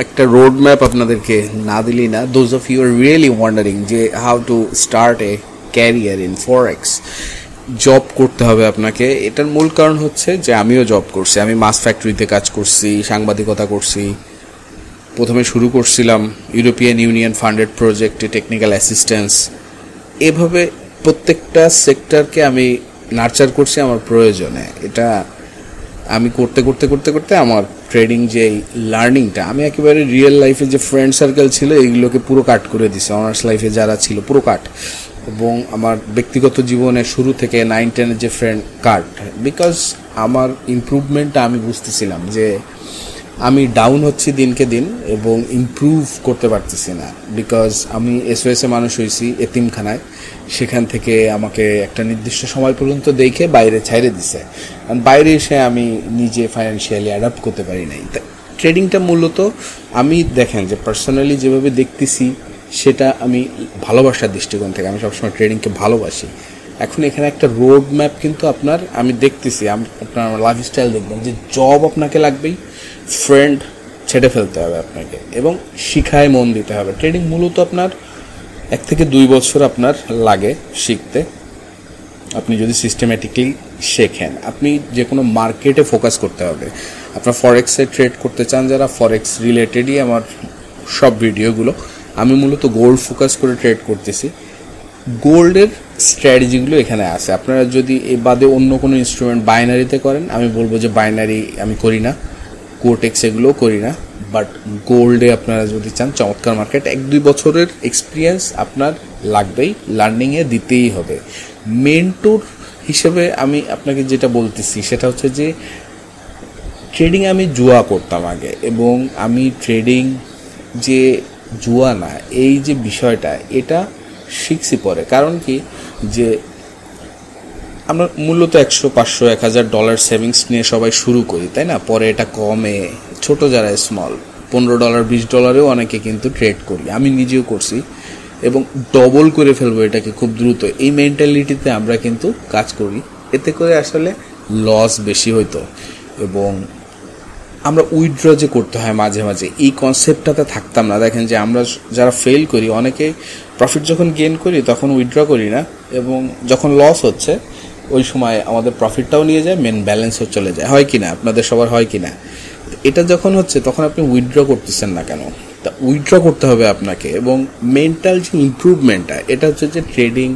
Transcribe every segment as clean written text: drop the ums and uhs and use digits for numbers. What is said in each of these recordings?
একটা road map আপনাদেরকে না দিলি না, those of you are really wondering যে how to start a career in forex. Job করতে হবে আপনাকে। এটার মূল কারণ হচ্ছে যে আমিও জব করছি, আমি মাছ ফ্যাক্টরিতে কাজ করছি, সাংবাদিকতা করছি। প্রথমে শুরু করছিলাম ইউরোপিয়ান ইউনিয়ন ফান্ডেড প্রজেক্টে টেকনিক্যাল অ্যাসিস্ট্যান্স। এভাবে প্রত্যেকটা সেক্টরকে আমি নার্চার করছি আমার প্রয়োজনে। এটা আমি করতে করতে করতে করতে আমার ট্রেডিং যে লার্নিংটা, আমি একেবারে রিয়েল লাইফে যে ফ্রেন্ড সার্কেল ছিল এইগুলোকে পুরো কাট করে দিছি। অনার্স লাইফে যারা ছিল পুরো কাট, এবং আমার ব্যক্তিগত জীবনে শুরু থেকে 9-10 যে ফ্রেন্ড কাট। বিকজ আমার ইমপ্রুভমেন্টটা আমি বুঝতেছিলাম যে আমি ডাউন হচ্ছি দিনকে দিন এবং ইমপ্রুভ করতে পারতেছি না। বিকজ আমি এসওএসে মানুষ হয়েছি এতিমখানায়, সেখান থেকে আমাকে একটা নির্দিষ্ট সময় পর্যন্ত দেখে বাইরে ছাইড়ে দিছে, কারণ বাইরে এসে আমি নিজে ফাইন্যান্সিয়ালি অ্যাডাপ্ট করতে পারি নাই। ট্রেডিংটা মূলত আমি দেখেন যে পার্সোনালি যেভাবে দেখতেছি সেটা আমি ভালোবাসার দৃষ্টিকোণ থেকে, আমি সবসময় ট্রেডিংকে ভালোবাসি। এখন এখানে একটা রোড ম্যাপ কিন্তু আপনার আমি দেখতেছি, আপনার লাইফস্টাইল দেখবেন যে জব আপনাকে লাগবেই, ফ্রেন্ড ছেড়ে ফেলতে হবে আপনাকে, এবং শিখায় মন দিতে হবে। ট্রেডিং মূলত আপনার 1 থেকে 2 বছর আপনার লাগে শিখতে, আপনি যদি সিস্টেম্যাটিকলি শেখেন। আপনি যে কোনো মার্কেটে ফোকাস করতে হবে। আপনার ফরেক্সে ট্রেড করতে চান যারা, ফরেক্স রিলেটেডই আমার সব ভিডিওগুলো। আমি মূলত গোল্ড ফোকাস করে ট্রেড করতেছি। গোল্ডের স্ট্র্যাটেজিগুলো এখানে আছে। আপনারা যদি এ বাদে অন্য কোনো ইনস্ট্রুমেন্ট বাইনারিতে করেন, আমি বলবো যে বাইনারি আমি করি না, কোটেক্স এগুলোও করি না। বাট গোল্ডে আপনারা যদি চান চমৎকার মার্কেট, 1-2 বছরের এক্সপিরিয়েন্স আপনার লাগবেই, লার্নিংয়ে দিতেই হবে। মেন্টর হিসেবে আমি আপনাকে যেটা বলতেছি সেটা হচ্ছে যে ট্রেডিং আমি জুয়া করতাম আগে, এবং আমি ট্রেডিং যে জুয়া না এই যে বিষয়টা এটা শিখছি পরে। কারণ কি যে আমরা মূলত $100, $500, $1000 সেভিংস নিয়ে সবাই শুরু করি, তাই না? পরে এটা কমে, ছোট যারা স্মল $15, $20 অনেকে কিন্তু ট্রেড করি, আমি নিজেও করছি, এবং ডবল করে ফেলবো এটাকে খুব দ্রুত। এই মেন্টালিটিতে আমরা কিন্তু কাজ করি, এতে করে আসলে লস বেশি হইতো, এবং আমরা উইথড্র যে করতে হয় মাঝে মাঝে, এই কনসেপ্টটাতে থাকতাম না। দেখেন যে আমরা যারা ফেল করি, অনেকে প্রফিট যখন গেইন করি তখন উইথড্র করি না, এবং যখন লস হচ্ছে ওই সময় আমাদের প্রফিটটাও নিয়ে যায়, মেন ব্যালেন্সও চলে যায়। হয় কি না? আপনাদের সবার হয় কি না? এটা যখন হচ্ছে তখন আপনি উইথড্র করতেছেন না কেন? তা উইথড্র করতে হবে আপনাকে। এবং মেন্টাল যে ইমপ্রুভমেন্টটা, এটা হচ্ছে যে ট্রেডিং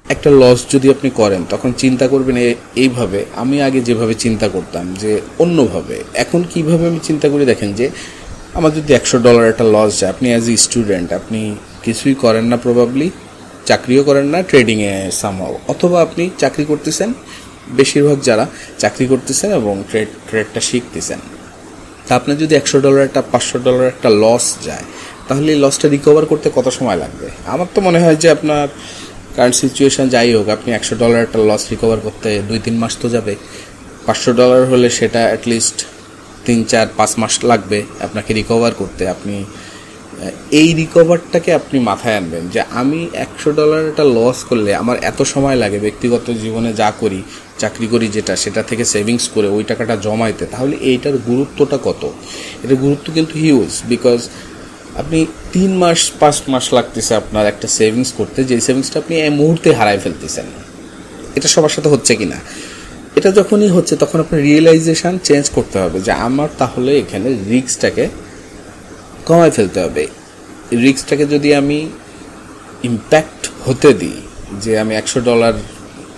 একটা লস যদি আপনি করেন তখন চিন্তা করবেন এইভাবে। আমি আগে যেভাবে চিন্তা করতাম যে অন্যভাবে, এখন কিভাবে আমি চিন্তা করি দেখেন যে আমার যদি $100 একটা লস যায়, আপনি অ্যাজ এ স্টুডেন্ট আপনি কিছুই করেন না, প্রবাবলি চাকরিও করেন না, ট্রেডিংয়ে সামহাও, অথবা আপনি চাকরি করতেছেন, বেশিরভাগ যারা চাকরি করতেছেন এবং ট্রেডটা শিখতেছেন। তা আপনার যদি $100 একটা $500 একটা লস যায়, তাহলে এই লসটা রিকভার করতে কত সময় লাগবে? আমার তো মনে হয় যে আপনার কারেন্ট সিচুয়েশান যাই হোক, আপনি $100 একটা লস রিকভার করতে 2-3 মাস তো যাবে। $500 হলে সেটা অ্যাটলিস্ট 3-4-5 মাস লাগবে আপনাকে রিকভার করতে। আপনি এই রিকভারটাকে আপনি মাথায় আনবেন যে আমি $100 একটা লস করলে আমার এত সময় লাগে ব্যক্তিগত জীবনে যা করি, চাকরি করি যেটা, সেটা থেকে সেভিংস করে ওই টাকাটা জমাইতে। তাহলে এইটার গুরুত্বটা কত? এটার গুরুত্ব কিন্তু হিউজ। বিকজ আপনি 3 মাস 5 মাস লাগতেছে আপনার একটা সেভিংস করতে, যে সেভিংসটা আপনি এই মুহূর্তে হারাই ফেলতেছেন। এটা সবার সাথে হচ্ছে কি না? এটা যখনই হচ্ছে তখন আপনার রিয়েলাইজেশন চেঞ্জ করতে হবে যে আমার তাহলে এখানে রিস্কটাকে কমায় ফেলতে হবে। রিস্কটাকে যদি আমি ইম্প্যাক্ট হতে দিই, যে আমি $100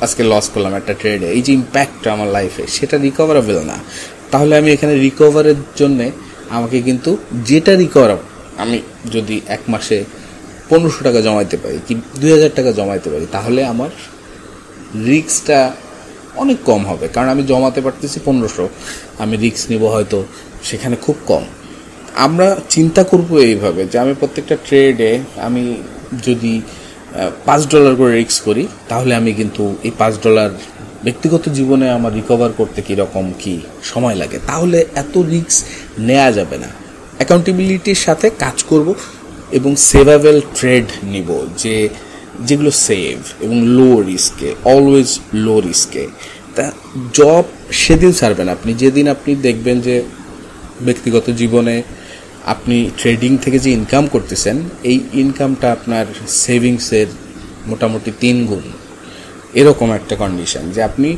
আজকে লস করলাম একটা ট্রেডে, এই যে ইম্প্যাক্টটা আমার লাইফে, সেটা রিকভারেবল না, তাহলে আমি এখানে রিকভারের জন্যে আমাকে কিন্তু যেটা রিকভার, আমি যদি 1 মাসে $1500 জমাইতে পারি কি $2000 জমাইতে পারি, তাহলে আমার রিস্কটা অনেক কম হবে। কারণ আমি জমাতে পারতেছি 1500, আমি রিস্ক নিব হয়তো সেখানে খুব কম। আমরা চিন্তা করব এইভাবে যে আমি প্রত্যেকটা ট্রেডে আমি যদি $5 করে রিস্ক করি, তাহলে আমি কিন্তু এই $5 ব্যক্তিগত জীবনে আমার রিকভার করতে কীরকম কি সময় লাগে, তাহলে এত রিস্ক নেওয়া যাবে না। অ্যাকাউন্টেবিলিটির সাথে কাজ করব এবং সেভাবেল ট্রেড নিব, যেগুলো সেভ এবং লো রিস্কে, অলওয়েজ লো রিস্কে। তা জব সেদিন ছাড়বেন আপনি যেদিন আপনি দেখবেন যে ব্যক্তিগত জীবনে আপনি ট্রেডিং থেকে যে ইনকাম করতেছেন এই ইনকামটা আপনার সেভিংসের মোটামুটি 3 গুণ, এরকম একটা কন্ডিশন যে আপনি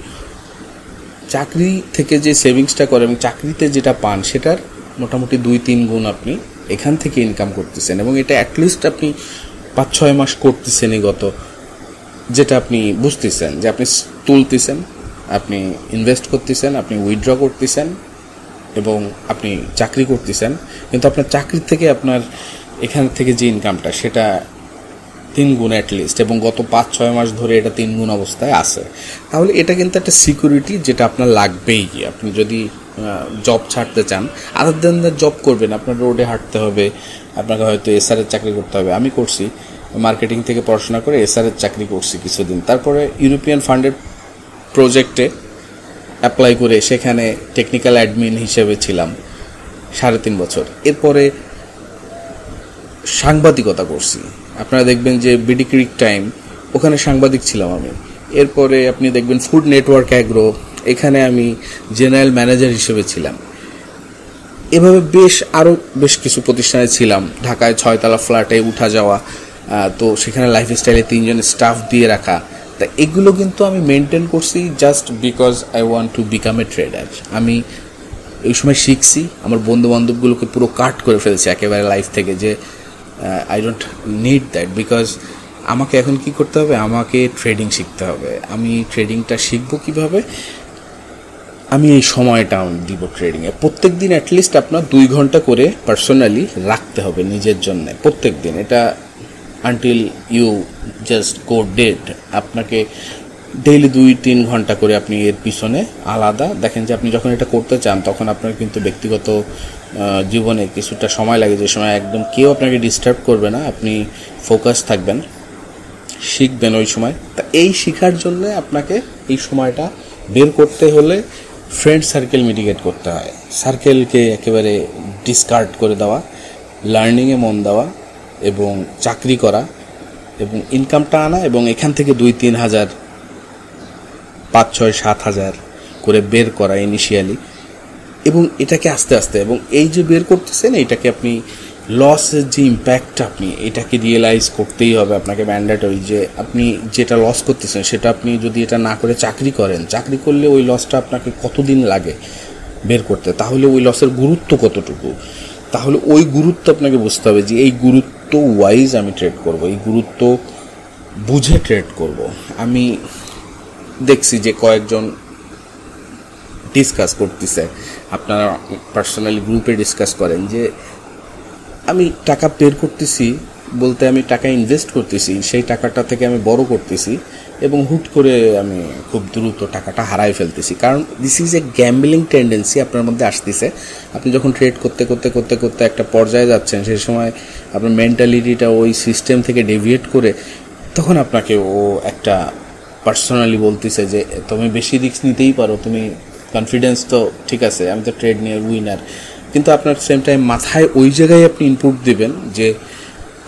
চাকরি থেকে যে সেভিংসটা করেন এবং চাকরিতে যেটা পান সেটার মোটামুটি 2-3 গুণ আপনি এখান থেকে ইনকাম করতেছেন, এবং এটা অ্যাটলিস্ট আপনি 5-6 মাস করতেছেনই গত, যেটা আপনি বুঝতেছেন যে আপনি তুলতেছেন, আপনি ইনভেস্ট করতেছেন, আপনি উইথড্র করতেছেন এবং আপনি চাকরি করতেছেন, কিন্তু আপনার চাকরি থেকে আপনার এখান থেকে যে ইনকামটা সেটা 3 গুণ অ্যাটলিস্ট, এবং গত 5-6 মাস ধরে এটা 3 গুণ অবস্থায় আছে। তাহলে এটা কিন্তু একটা সিকিউরিটি যেটা আপনার লাগবেই। আপনি যদি জব ছাড়তে চান, আদার দেন জব করবেন, আপনার রোডে হাঁটতে হবে, আপনাকে হয়তো এসআরের চাকরি করতে হবে। আমি করছি মার্কেটিং থেকে পড়াশোনা করে এসআরের চাকরি করছি কিছুদিন, তারপরে ইউরোপিয়ান ফান্ডের প্রজেক্টে অ্যাপ্লাই করে সেখানে টেকনিক্যাল অ্যাডমিন হিসেবে ছিলাম 3.5 বছর। এরপরে সাংবাদিকতা করছি, আপনারা দেখবেন যে বিডি ক্রিক টাইম, ওখানে সাংবাদিক ছিলাম আমি। এরপরে আপনি দেখবেন ফুড নেটওয়ার্ক অ্যাগ্রো, এখানে আমি জেনারেল ম্যানেজার হিসেবে ছিলাম। এভাবে আরও বেশ কিছু প্রতিষ্ঠানে ছিলাম, ঢাকায় 6 তলা ফ্ল্যাটে উঠা যাওয়া, তো সেখানে লাইফস্টাইলে 3 জন স্টাফ দিয়ে রাখা। তা এগুলো কিন্তু আমি মেনটেন করছি just because I want to become a tedder. আমি এই সময় শিখছি, আমার বন্ধু বান্ধবগুলোকে পুরো কাট করে ফেলছি একেবারে লাইফ থেকে, যে I don't need that, because আমাকে এখন কি করতে হবে, আমাকে ট্রেডিং শিখতে হবে। আমি ট্রেডিংটা শিখবো কিভাবে, আমি এই সময়টা দিব ট্রেডিংয়ে। প্রত্যেক দিন অ্যাটলিস্ট আপনার 2 ঘন্টা করে পার্সোনালি রাখতে হবে নিজের জন্য প্রত্যেক দিন। এটা until you just go dead, আপনাকে ডেইলি 2-3 ঘন্টা করে আপনি এর পিছনে আলাদা দেখেন যে আপনি যখন এটা করতে চান তখন আপনার কিন্তু ব্যক্তিগত জীবনে কিছুটা সময় লাগে, যে সময় একদম কেউ আপনাকে ডিস্টার্ব করবে না, আপনি ফোকাস থাকবেন, শিখবেন ওই সময়। তা এই শেখার জন্য আপনাকে এই সময়টা বের করতে হলে ফ্রেন্ড সার্কেল মিটিগেট করতে হয়, সার্কেলকে একেবারে ডিসকার্ড করে দেওয়া, লার্নিংয়ে মন দেওয়া এবং চাকরি করা এবং ইনকামটা আনা, এবং এখান থেকে 2-3 হাজার 5-6-7 হাজার করে বের করা ইনিশিয়ালি, এবং এটাকে আস্তে আস্তে, এবং এই যে বের করতেছেন এইটাকে আপনি লসের যে ইম্প্যাক্ট আপনি এটাকে রিয়েলাইজ করতেই হবে আপনাকে, ম্যান্ডেটরি, যে আপনি যেটা লস করতেছেন সেটা আপনি যদি এটা না করে চাকরি করেন, চাকরি করলে ওই লসটা আপনাকে কতদিন লাগে বের করতে, তাহলে ওই লসের গুরুত্ব কতটুকু, তাহলে ওই গুরুত্ব আপনাকে বুঝতে হবে যে এই গুরুত্ব ওয়াইজ আমি ট্রেড করব, এই গুরুত্ব বুঝে ট্রেড করব। আমি দেখছি যে কয়েকজন ডিসকাস করতেছে, আপনারা পার্সোনালি গ্রুপে ডিসকাস করেন যে আমি টাকা বের করতেছি বলতে আমি টাকা ইনভেস্ট করতেছি, সেই টাকাটা থেকে আমি বড় করতেছি এবং হুট করে আমি খুব দ্রুত টাকাটা হারাই ফেলতেছি, কারণ this is a gambling tendency আপনার মধ্যে আসতেছে। আপনি যখন ট্রেড করতে করতে করতে করতে একটা পর্যায়ে যাচ্ছেন, সেই সময় আপনার মেন্টালিটিটা ওই সিস্টেম থেকে ডেভিয়েট করে তখন আপনাকে ও একটা পার্সোনালি বলতেছে যে তুমি বেশি রিস্ক নিতেই পারো, তুমি কনফিডেন্স তো ঠিক আছে, আমি তো ট্রেড নিয়ে উইনার, কিন্তু আপনার সেম টাইম মাথায় ওই জায়গায় আপনি ইনপুট দেবেন যে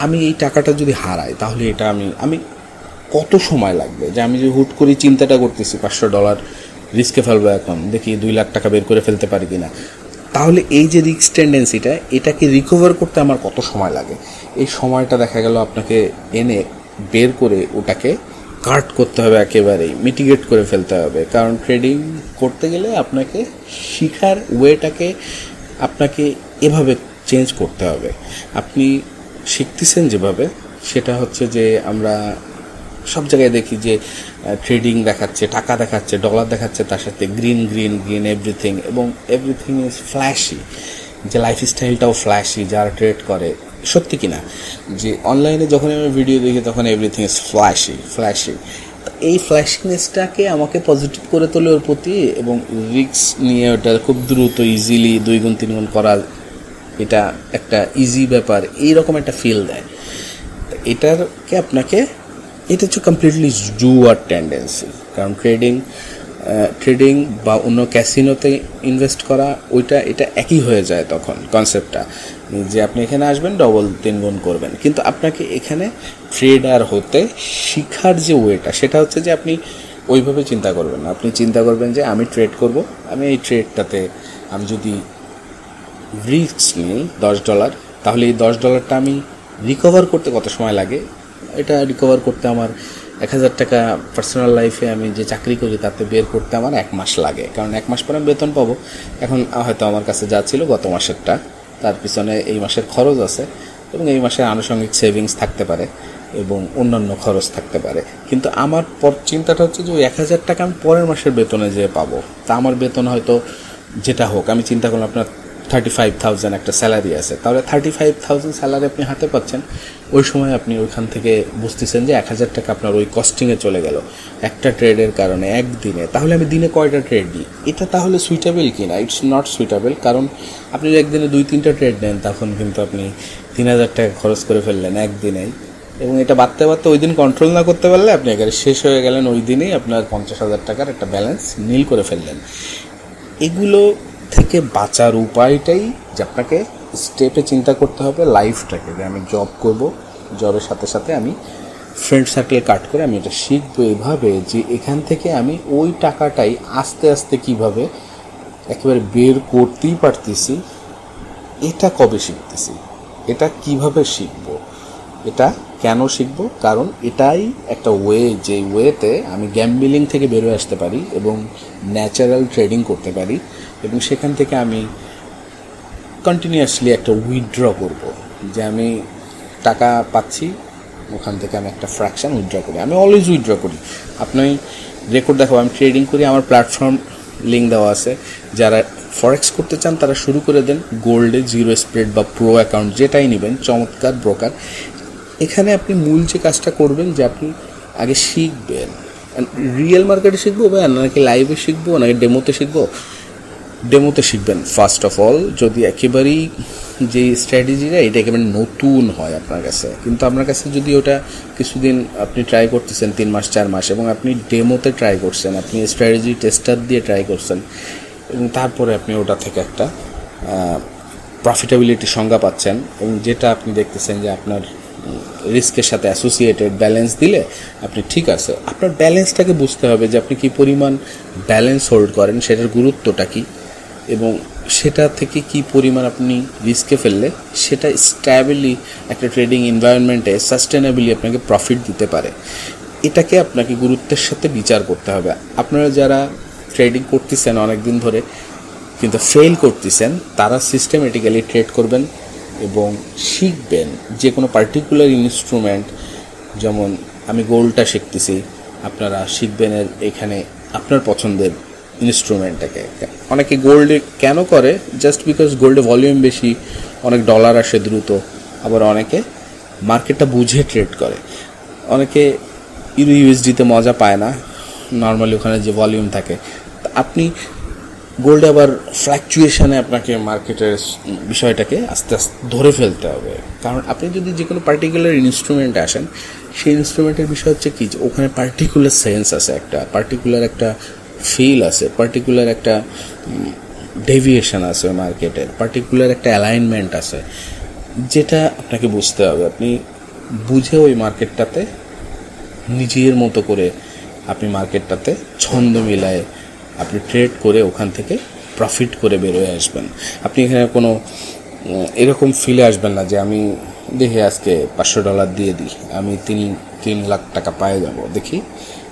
আমি এই টাকাটা যদি হারাই তাহলে এটা আমি কত সময় লাগবে, যে আমি যে হুট করে চিন্তাটা করতেছি $500 রিস্কে ফেলবো, এখন দেখি 2 লাখ টাকা বের করে ফেলতে পারি কিনা, তাহলে এই যে রিস্ক টেন্ডেন্সিটা এটাকে রিকভার করতে আমার কত সময় লাগে, এই সময়টা দেখা গেল আপনাকে এনে বের করে ওটাকে কাট করতে হবে, একেবারেই মিটিগেট করে ফেলতে হবে। কারণ ট্রেডিং করতে গেলে আপনাকে শিখার ওয়েটাকে আপনাকে এভাবে চেঞ্জ করতে হবে। আপনি শিখতেছেন যেভাবে, সেটা হচ্ছে যে আমরা সব জায়গায় দেখি যে ট্রেডিং দেখাচ্ছে, টাকা দেখাচ্ছে, ডলার দেখাচ্ছে, তার সাথে গ্রিন গ্রিন গ্রিন এভরিথিং, এবং এভরিথিং ইজ ফ্ল্যাশি, যে লাইফস্টাইলটাও ফ্ল্যাশি যারা ট্রেড করে। সত্যি কিনা যে অনলাইনে যখন আমি ভিডিও দেখি তখন এভরিথিং ইজ ফ্ল্যাশি, এই ফ্ল্যাশিনেসটাকে আমাকে পজিটিভ করে তোলে ওর প্রতি, এবং রিস্ক নিয়ে ওটা খুব দ্রুত ইজিলি 2 গুণ 3 গুণ করা, এটা একটা ইজি ব্যাপার, এইরকম একটা ফিল দেয়। এটাকে আপনাকে, এটা হচ্ছে কমপ্লিটলি জুয়ার টেন্ডেন্সি। কারণ ট্রেডিং বা অন্য ক্যাসিনোতে ইনভেস্ট করা এটা একই হয়ে যায় তখন কনসেপ্টটা, যে আপনি এখানে আসবেন 2-3 গুণ করবেন, কিন্তু আপনাকে এখানে ট্রেডার হতে শিখার যে ওয়েটা সেটা হচ্ছে যে আপনি ওইভাবে চিন্তা করবেন না, আপনি চিন্তা করবেন যে আমি ট্রেড করব, আমি এই ট্রেডটাতে আমি যদি রিস্ক নিই $10, তাহলে এই $10টা আমি রিকভার করতে কত সময় লাগে? এটা রিকভার করতে আমার 1,000 টাকা পার্সোনাল লাইফে আমি যে চাকরি করি তাতে বের করতে আমার 1 মাস লাগে, কারণ 1 মাস পরে আমি বেতন পাবো। এখন হয়তো আমার কাছে যা ছিল গত মাসেরটা, তার পিছনে এই মাসের খরচ আছে এবং এই মাসে আনুষঙ্গিক সেভিংস থাকতে পারে এবং অন্যান্য খরচ থাকতে পারে। কিন্তু আমার চিন্তাটা হচ্ছে যে ওই 1,000 টাকা আমি পরের মাসের বেতনে যেয়ে পাবো। তা আমার বেতন হয়তো যেটা হোক, আমি চিন্তা করলাম আপনার 35,000 একটা স্যালারি আছে, তাহলে 35,000 স্যালারি আপনি হাতে পাচ্ছেন। ওই সময় আপনি ওইখান থেকে বুঝতেছেন যে 1,000 টাকা আপনার ওই কস্টিংয়ে চলে গেল একটা ট্রেডের কারণে একদিনে। তাহলে আমি দিনে কয়টা ট্রেড দিই? এটা তাহলে সুইটেবল কি না? ইটস নট সুইটেবল, কারণ আপনি যদি একদিনে 2-3টা ট্রেড নেন তখন কিন্তু আপনি 3,000 টাকা খরচ করে ফেললেন একদিনেই, এবং এটা বাড়তে বাড়তে ওই দিন কন্ট্রোল না করতে পারলে আপনি একেবারে শেষ হয়ে গেলেন, ওই দিনেই আপনার 50,000 টাকার একটা ব্যালেন্স নীল করে ফেললেন। এগুলো থেকে বাঁচার উপায়টাই যে আপনাকে স্টেপে চিন্তা করতে হবে লাইফটাকে, যে আমি জব করব, জবের সাথে সাথে আমি ফ্রেন্ড সার্কেল কাট করে আমি এটা শিখবো এভাবে যে এখান থেকে আমি ওই টাকাটাই আস্তে আস্তে কিভাবে একেবারে বের করতেই পারতেছি। এটা কবে শিখতেছি, এটা কিভাবে শিখবো, এটা কেন শিখবো? কারণ এটাই একটা ওয়ে, যে ওয়েতে আমি গ্যাম্বলিং থেকে বেরোয় আসতে পারি এবং ন্যাচারাল ট্রেডিং করতে পারি, এবং সেখান থেকে আমি কন্টিনিউয়াসলি একটা উইথড্র করব, যে আমি টাকা পাচ্ছি ওখান থেকে আমি একটা ফ্র্যাকশন উইথড্র করি। আমি অলওয়েজ উইথড্র করি। আপনি রেকর্ড দেখাবো, আমি ট্রেডিং করি, আমার প্ল্যাটফর্ম লিঙ্ক দেওয়া আছে। যারা ফরেক্স করতে চান তারা শুরু করে দেন গোল্ডে, জিরো স্প্রেড বা প্রো অ্যাকাউন্ট যেটাই নেবেন, চমৎকার ব্রোকার। এখানে আপনি মূল যে কাজটা করবেন যে আপনি আগে শিখবেন, রিয়েল মার্কেটে শিখবো বা নাকি লাইভে শিখবো নাকি ডেমোতে শিখবো? ডেমোতে শিখবেন ফার্স্ট অফ অল, যদি একেবারেই যে স্ট্র্যাটেজিটা এটা একেবারে নতুন হয় আপনার কাছে। কিন্তু আপনার কাছে যদি ওটা কিছুদিন আপনি ট্রাই করতেছেন, 3 মাস 4 মাস, এবং আপনি ডেমোতে ট্রাই করছেন, আপনি স্ট্র্যাটেজি টেস্টার দিয়ে ট্রাই করছেন, এবং তারপরে আপনি ওটা থেকে একটা প্রফিটেবিলিটি সংজ্ঞা পাচ্ছেন, এবং যেটা আপনি দেখতেছেন যে আপনার রিস্কের সাথে অ্যাসোসিয়েটেড, ব্যালেন্স দিলে আপনি ঠিক আছে। আপনার ব্যালেন্সটাকে বুঝতে হবে যে আপনি কী পরিমাণ ব্যালেন্স হোল্ড করেন, সেটার গুরুত্বটা কী, এবং সেটা থেকে কি পরিমাণ আপনি রিস্কে ফেললে সেটা স্ট্যাবলি একটা ট্রেডিং এনভায়রনমেন্টে সাস্টেনেবলি আপনাকে প্রফিট দিতে পারে। এটাকে আপনাকে গুরুত্বের সাথে বিচার করতে হবে। আপনারা যারা ট্রেডিং করতেছেন অনেক দিন ধরে কিন্তু ফেল করতেছেন, তারা সিস্টেমেটিক্যালি ট্রেড করবেন এবং শিখবেন যে কোনো পার্টিকুলার ইনস্ট্রুমেন্ট। যেমন আমি গোল্ডটা শিখতেছি, আপনারা শিখবেন এখানে আপনার পছন্দের ইনস্ট্রুমেন্টটাকে। অনেকে গোল্ডে কেন করে? জাস্ট বিকজ গোল্ডে ভলিউম বেশি, অনেক ডলার আসে দ্রুত। আবার অনেকে মার্কেটটা বুঝে ট্রেড করে। অনেকে ইউএসডিতে মজা পায় না, নর্মালি ওখানে যে ভলিউম থাকে। আপনি গোল্ডে আবার ফ্ল্যাকচুয়েশনে আপনাকে মার্কেটের বিষয়টাকে আস্তে আস্তে ধরে ফেলতে হবে। কারণ আপনি যদি যে কোনো পার্টিকুলার ইনস্ট্রুমেন্টে আসেন, সেই ইনস্ট্রুমেন্টের বিষয় হচ্ছে কি, যে ওখানে পার্টিকুলার সেন্স আছে, একটা পার্টিকুলার একটা ফিল আছে, পার্টিকুলার একটা ডেভিয়েশন আছে মার্কেটের, পার্টিকুলার একটা অ্যালাইনমেন্ট আছে, যেটা আপনাকে বুঝতে হবে। আপনি বুঝে ওই মার্কেটটাতে নিজের মতো করে আপনি মার্কেটটাতে ছন্দ মিলায় আপনি ট্রেড করে ওখান থেকে প্রফিট করে বেরোয় আসবেন। আপনি এখানে কোনো এরকম ফিলে আসবেন না যে আমি দেখি আজকে $500 দিয়ে দিই, আমি 3 লাখ টাকা পায়ে যাব, দেখি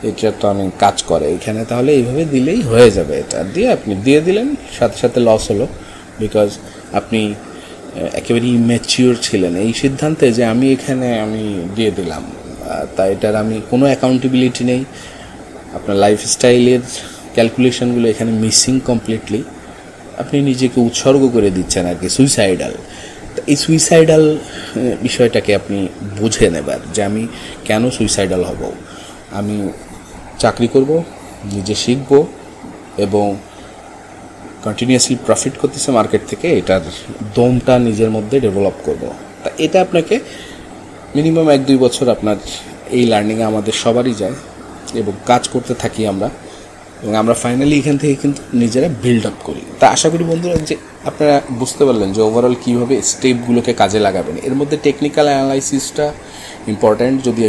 এটা তো আমি কাজ করে এখানে, তাহলে এইভাবে দিলেই হয়ে যাবে। এটা দিয়ে আপনি দিয়ে দিলেন, সাথে সাথে লস হলো, বিকজ আপনি একেবারে ইম্যাচিওর ছিলেন এই সিদ্ধান্তে যে আমি এখানে আমি দিয়ে দিলাম। তাই এটার আমি কোনো অ্যাকাউন্টেবিলিটি নেই। আপনার লাইফস্টাইলের ক্যালকুলেশনগুলো এখানে মিসিং কমপ্লিটলি। আপনি নিজেকে উৎসর্গ করে দিচ্ছেন আর কি, সুইসাইডাল। এই সুইসাইডাল বিষয়টাকে আপনি বুঝে নেবার যে আমি কেন সুইসাইডাল হব। আমি চাকরি করব, নিজে শিখব এবং কন্টিনিউয়াসলি প্রফিট করতেছে মার্কেট থেকে, এটার দমটা নিজের মধ্যে ডেভেলপ করব। তা এটা আপনাকে মিনিমাম 1-2 বছর আপনার এই লার্নিংয়ে আমাদের সবারই যায় এবং কাজ করতে থাকি আমরা, এবং আমরা ফাইনালি এখান থেকে কিন্তু নিজেরা বিল্ড আপ করি। তা আশা করি বন্ধুরা যে আপনারা বুঝতে পারলেন যে ওভারঅল কীভাবে স্টেপগুলোকে কাজে লাগাবেন। এর মধ্যে টেকনিক্যাল অ্যানালাইসিসটা ইম্পর্ট্যান্ট। যদি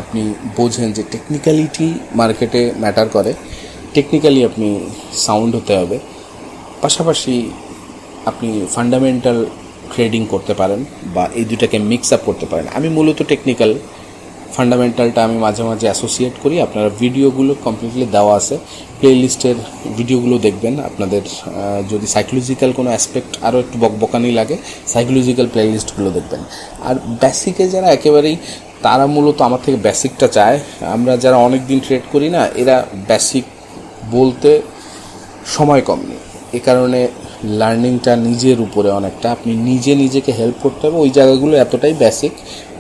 আপনি বোঝেন যে টেকনিক্যালিটি মার্কেটে ম্যাটার করে, টেকনিক্যালি আপনি সাউন্ড হতে হবে। পাশাপাশি আপনি ফান্ডামেন্টাল ট্রেডিং করতে পারেন বা এই দুটাকে মিক্স আপ করতে পারেন। আমি মূলত টেকনিক্যাল, ফান্ডামেন্টালটা আমি মাঝে মাঝে অ্যাসোসিয়েট করি। আপনারা ভিডিওগুলো কমপ্লিটলি দেওয়া আছে, প্লেলিস্টের ভিডিওগুলো দেখবেন। আপনাদের যদি সাইকোলজিক্যাল কোনো অ্যাসপেক্ট আরও একটু বকবকানি লাগে, সাইকোলজিক্যাল প্লেলিস্টগুলো দেখবেন। আর বেসিকে যারা একেবারেই, তারা মূলত আমার থেকে বেসিকটা চায়। আমরা যারা অনেক দিন ট্রেড করি না, এরা বেসিক বলতে সময় কম নেই, এ কারণে লার্নিংটা নিজের উপরে অনেকটা, আপনি নিজেকে হেল্প করতে হবে। ওই জায়গাগুলো এতটাই বেসিক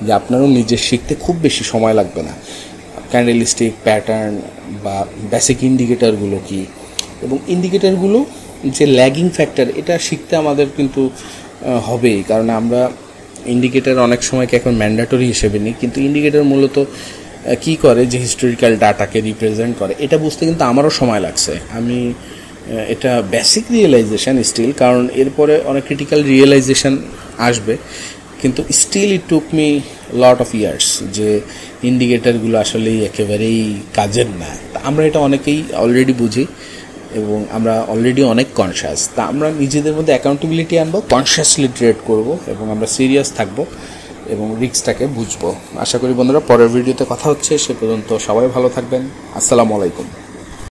যে আপনারও নিজে শিখতে খুব বেশি সময় লাগবে না। ক্যান্ডেলস্টিক প্যাটার্ন বা বেসিক ইন্ডিকেটারগুলো কি, এবং ইন্ডিকেটারগুলো যে ল্যাগিং ফ্যাক্টর, এটা শিখতে আমাদের কিন্তু হবেই, কারণ আমরা ইন্ডিকেটার অনেক সময়কে এখন ম্যান্ডেটরি হিসেবে নিই, কিন্তু ইন্ডিকেটার মূলত কী করে, যে হিস্টোরিক্যাল ডাটাকে রিপ্রেজেন্ট করে, এটা বুঝতে কিন্তু আমারও সময় লাগছে। আমি এটা বেসিক রিয়েলাইজেশন স্টিল, কারণ এরপরে অনেক ক্রিটিক্যাল রিয়েলাইজেশন আসবে, কিন্তু still it took me lot of years যে ইন্ডিকেটারগুলো আসলেই একেবারেই কাজের না। আমরা এটা অনেকেই অলরেডি বুঝি এবং আমরা অলরেডি অনেক কনসিয়াস। তা আমরা নিজেদের মধ্যে অ্যাকাউন্টেবিলিটি আনবো, কনসিয়াসলি ট্রেড করব এবং আমরা সিরিয়াস থাকবো এবং রিস্কটাকে বুঝবো। আশা করি বন্ধুরা পরের ভিডিওতে কথা হচ্ছে, সে পর্যন্ত সবাই ভালো থাকবেন। আসসালামু আলাইকুম।